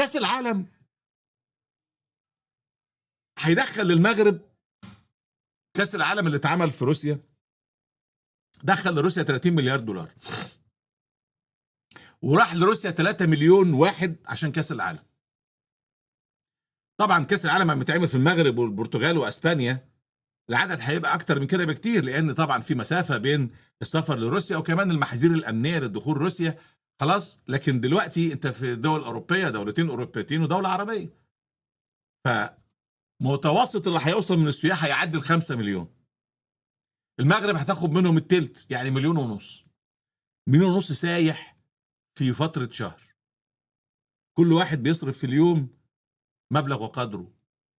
كاس العالم هيدخل للمغرب، كاس العالم اللي اتعمل في روسيا دخل لروسيا 30 مليار دولار، وراح لروسيا 3 مليون واحد عشان كاس العالم. طبعا كاس العالم لما يتعمل في المغرب والبرتغال واسبانيا العدد هيبقى اكتر من كده بكتير، لان طبعا في مسافه بين السفر لروسيا وكمان المحاذير الامنيه للدخول روسيا خلاص. لكن دلوقتي انت في دول اوروبيه، دولتين اوروبيتين ودوله عربيه، فمتوسط اللي هيوصل من السياح هيعدي ال5 مليون. المغرب هتاخد منهم التلت، يعني 1.5 مليون. 1.5 مليون سايح في فتره شهر، كل واحد بيصرف في اليوم مبلغ وقدره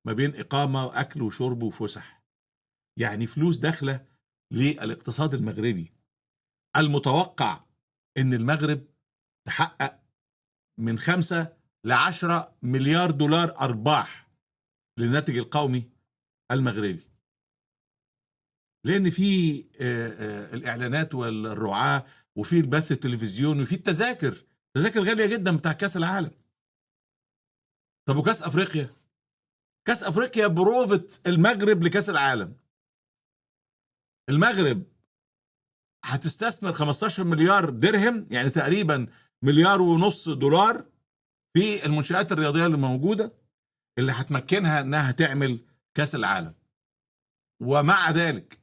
ما بين اقامه واكل وشرب وفسح، يعني فلوس داخله للاقتصاد المغربي. المتوقع ان المغرب تحقق من 5 ل10 مليار دولار ارباح للناتج القومي المغربي، لان في الاعلانات والرعاة، وفي البث التلفزيوني، وفي التذاكر غاليه جدا بتاع كاس العالم. طب وكاس افريقيا؟ كاس افريقيا بروفة المغرب لكاس العالم. المغرب هتستثمر 15 مليار درهم، يعني تقريبا 1.5 مليار دولار في المنشآت الرياضية اللي موجودة، اللي هتمكنها انها تعمل كاس العالم. ومع ذلك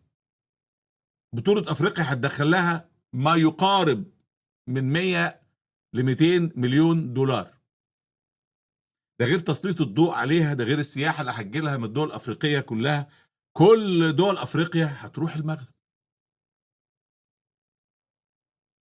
بطولة افريقيا هتدخل لها ما يقارب من 100 ل 200 مليون دولار. ده غير تسليط الضوء عليها، ده غير السياحة اللي هتجيلها من الدول الافريقية كلها. كل دول افريقيا هتروح المغرب.